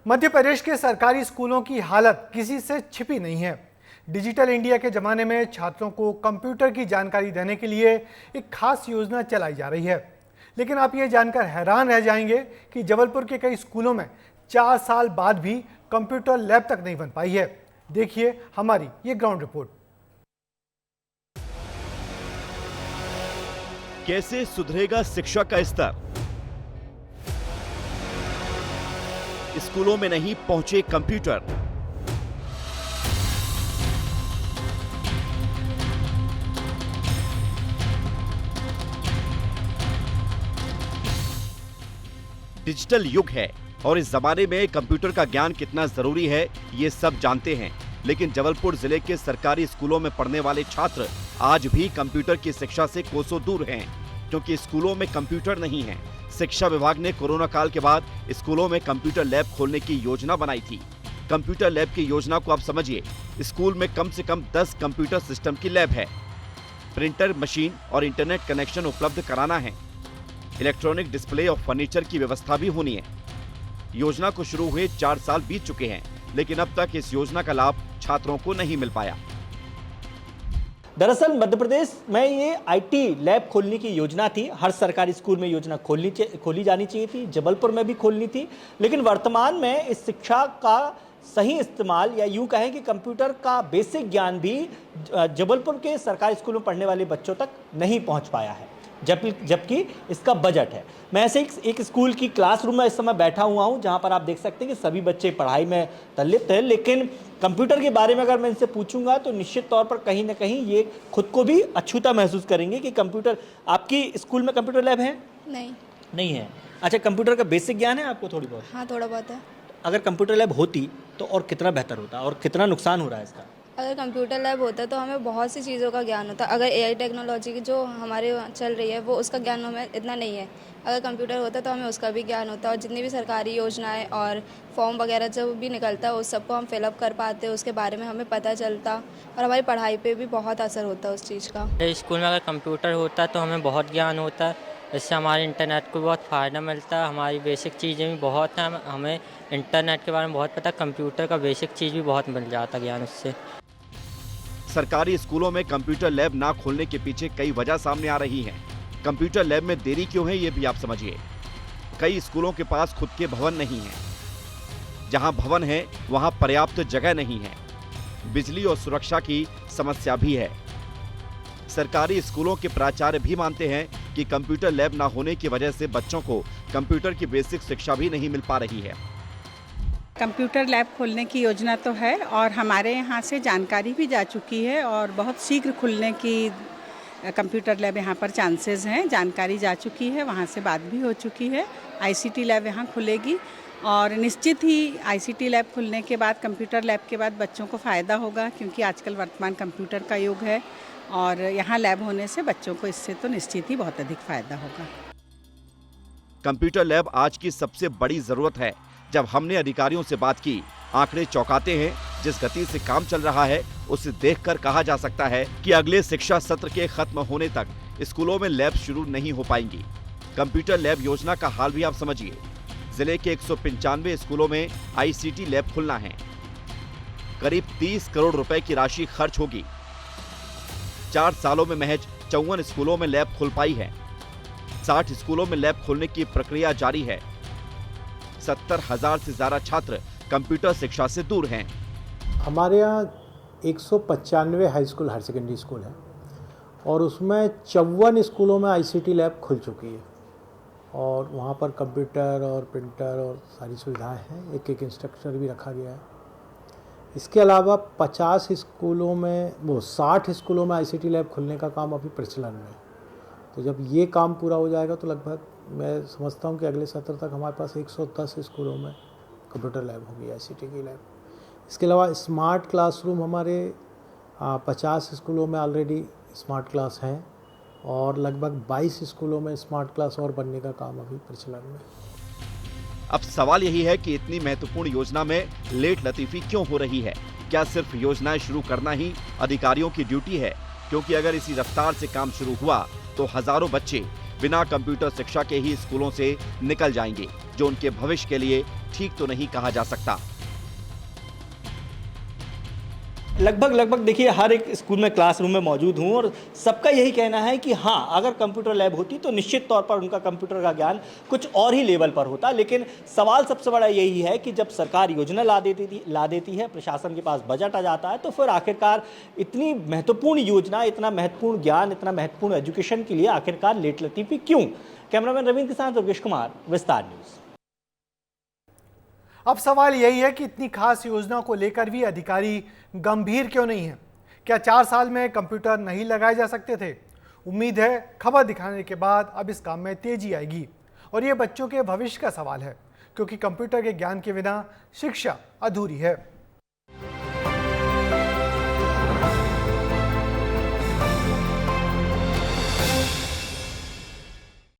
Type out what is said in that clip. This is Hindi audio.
मध्य प्रदेश के सरकारी स्कूलों की हालत किसी से छिपी नहीं है। डिजिटल इंडिया के जमाने में छात्रों को कंप्यूटर की जानकारी देने के लिए एक खास योजना चलाई जा रही है। लेकिन आप ये जानकर हैरान रह जाएंगे कि जबलपुर के कई स्कूलों में 4 साल बाद भी कंप्यूटर लैब तक नहीं बन पाई है। देखिए हमारी ये ग्राउंड रिपोर्ट। कैसे सुधरेगा शिक्षा का स्तर? स्कूलों में नहीं पहुंचे कंप्यूटर। डिजिटल युग है और इस जमाने में कंप्यूटर का ज्ञान कितना जरूरी है ये सब जानते हैं, लेकिन जबलपुर जिले के सरकारी स्कूलों में पढ़ने वाले छात्र आज भी कंप्यूटर की शिक्षा से कोसों दूर हैं, क्योंकि स्कूलों में कंप्यूटर नहीं है। शिक्षा विभाग ने कोरोना काल के बाद स्कूलों में कंप्यूटर लैब खोलने की योजना बनाई थी। कंप्यूटर लैब की योजना को आप समझिए, स्कूल में कम से कम 10 कंप्यूटर सिस्टम की लैब है। प्रिंटर मशीन और इंटरनेट कनेक्शन उपलब्ध कराना है। इलेक्ट्रॉनिक डिस्प्ले और फर्नीचर की व्यवस्था भी होनी है। योजना को शुरू हुए 4 साल बीत चुके हैं, लेकिन अब तक इस योजना का लाभ छात्रों को नहीं मिल पाया। दरअसल मध्य प्रदेश में ये आईटी लैब खोलने की योजना थी। हर सरकारी स्कूल में योजना खोली जानी चाहिए थी, जबलपुर में भी खोलनी थी, लेकिन वर्तमान में इस शिक्षा का सही इस्तेमाल या यूं कहें कि कंप्यूटर का बेसिक ज्ञान भी जबलपुर के सरकारी स्कूलों में पढ़ने वाले बच्चों तक नहीं पहुंच पाया है, जबकि इसका बजट है। मैं ऐसे एक स्कूल की क्लासरूम में इस समय बैठा हुआ हूं, जहां पर आप देख सकते हैं कि सभी बच्चे पढ़ाई में तल्लीन हैं, लेकिन कंप्यूटर के बारे में अगर मैं इनसे पूछूंगा तो निश्चित तौर पर कहीं ना कहीं ये खुद को भी अछूता महसूस करेंगे कि कंप्यूटर। आपकी स्कूल में कंप्यूटर लैब है? नहीं है। अच्छा, कंप्यूटर का बेसिक ज्ञान है आपको? थोड़ी बहुत? हाँ, थोड़ा बहुत है। अगर कंप्यूटर लैब होती तो और कितना बेहतर होता और कितना नुकसान हो रहा है इसका? अगर कंप्यूटर लैब होता तो हमें बहुत सी चीज़ों का ज्ञान होता। अगर एआई टेक्नोलॉजी की जो हमारे चल रही है वो उसका ज्ञान हमें इतना नहीं है। अगर कंप्यूटर होता तो हमें उसका भी ज्ञान होता और जितनी भी सरकारी योजनाएं और फॉर्म वगैरह जो भी निकलता है उस सबको हम फिलअप कर पाते, उसके बारे में हमें पता चलता और हमारी पढ़ाई पे भी बहुत असर होता उस चीज़ का। स्कूल में अगर कंप्यूटर होता तो हमें बहुत ज्ञान होता, इससे हमारे इंटरनेट को बहुत फ़ायदा मिलता। हमारी बेसिक चीज़ें भी बहुत हैं, हमें इंटरनेट के बारे में बहुत पता, कंप्यूटर का बेसिक चीज़ भी बहुत मिल जाता ज्ञान उससे। सरकारी स्कूलों में कंप्यूटर लैब ना खोलने के पीछे कई वजह सामने आ रही हैं। कंप्यूटर लैब में देरी क्यों है ये भी आप समझिए। कई स्कूलों के पास खुद के भवन नहीं है, जहां भवन है वहां पर्याप्त जगह नहीं है। बिजली और सुरक्षा की समस्या भी है। सरकारी स्कूलों के प्राचार्य भी मानते हैं कि कंप्यूटर लैब ना होने की वजह से बच्चों को कंप्यूटर की बेसिक शिक्षा भी नहीं मिल पा रही है। कंप्यूटर लैब खोलने की योजना तो है और हमारे यहाँ से जानकारी भी जा चुकी है और बहुत शीघ्र खुलने की कंप्यूटर लैब यहाँ पर चांसेस हैं। जानकारी जा चुकी है, वहाँ से बात भी हो चुकी है। आईसीटी लैब यहाँ खुलेगी और निश्चित ही आईसीटी लैब खुलने के बाद, कंप्यूटर लैब के बाद बच्चों को फ़ायदा होगा, क्योंकि आजकल वर्तमान कंप्यूटर का युग है और यहाँ लैब होने से बच्चों को इससे तो निश्चित ही बहुत अधिक फ़ायदा होगा। कंप्यूटर लैब आज की सबसे बड़ी ज़रूरत है। जब हमने अधिकारियों से बात की, आंकड़े चौंकाते हैं। जिस गति से काम चल रहा है उसे देखकर कहा जा सकता है कि अगले शिक्षा सत्र के खत्म होने तक स्कूलों में लैब शुरू नहीं हो पाएंगी। कंप्यूटर लैब योजना का हाल भी आप समझिए। जिले के 195 स्कूलों में आईसीटी लैब खुलना है। करीब 30 करोड़ रुपए की राशि खर्च होगी। 4 सालों में महज 54 स्कूलों में लैब खुल पाई है। 60 स्कूलों में लैब खोलने की प्रक्रिया जारी है। 70,000 से ज्यादा छात्र कंप्यूटर शिक्षा से दूर हैं। हमारे यहाँ 195 high school higher secondary school है और उसमें 54 स्कूलों में आईसीटी लैब खुल चुकी है और वहाँ पर कंप्यूटर और प्रिंटर और सारी सुविधाएं हैं। एक इंस्ट्रक्टर भी रखा गया है। इसके अलावा 50 स्कूलों में 60 स्कूलों में आईसीटी लैब खुलने का काम अभी प्रचलन में है। तो जब ये काम पूरा हो जाएगा तो लगभग मैं समझता हूँ कि अगले सत्र तक हमारे पास 110 स्कूलों में कंप्यूटर लैब होगी, आईसीटी की लैब। इसके अलावा स्मार्ट क्लासरूम हमारे 50 स्कूलों में ऑलरेडी स्मार्ट क्लास हैं और लगभग 22 स्कूलों में स्मार्ट क्लास और बनने का काम अभी प्रचलन में। अब सवाल यही है कि इतनी महत्वपूर्ण योजना में लेट लतीफी क्यों हो रही है? क्या सिर्फ योजनाएं शुरू करना ही अधिकारियों की ड्यूटी है? क्योंकि अगर इसी रफ्तार से काम शुरू हुआ तो हजारों बच्चे बिना कंप्यूटर शिक्षा के ही स्कूलों से निकल जाएंगे, जो उनके भविष्य के लिए ठीक तो नहीं कहा जा सकता। लगभग देखिए हर एक स्कूल में क्लासरूम में मौजूद हूँ और सबका यही कहना है कि हाँ, अगर कंप्यूटर लैब होती तो निश्चित तौर पर उनका कंप्यूटर का ज्ञान कुछ और ही लेवल पर होता। लेकिन सवाल सबसे बड़ा यही है कि जब सरकार योजना ला देती है, प्रशासन के पास बजट आ जाता है, तो फिर आखिरकार इतनी महत्वपूर्ण योजना, इतना महत्वपूर्ण ज्ञान, इतना महत्वपूर्ण एजुकेशन के लिए आखिरकार लेटलतीफी क्यों? कैमरामैन रविंद्र के साथ दुर्गेश कुमार, विस्तार न्यूज। अब सवाल यही है कि इतनी खास योजना को लेकर भी अधिकारी गंभीर क्यों नहीं है? क्या 4 साल में कंप्यूटर नहीं लगाए जा सकते थे? उम्मीद है खबर दिखाने के बाद अब इस काम में तेजी आएगी। और ये बच्चों के भविष्य का सवाल है, क्योंकि कंप्यूटर के ज्ञान के बिना शिक्षा अधूरी है।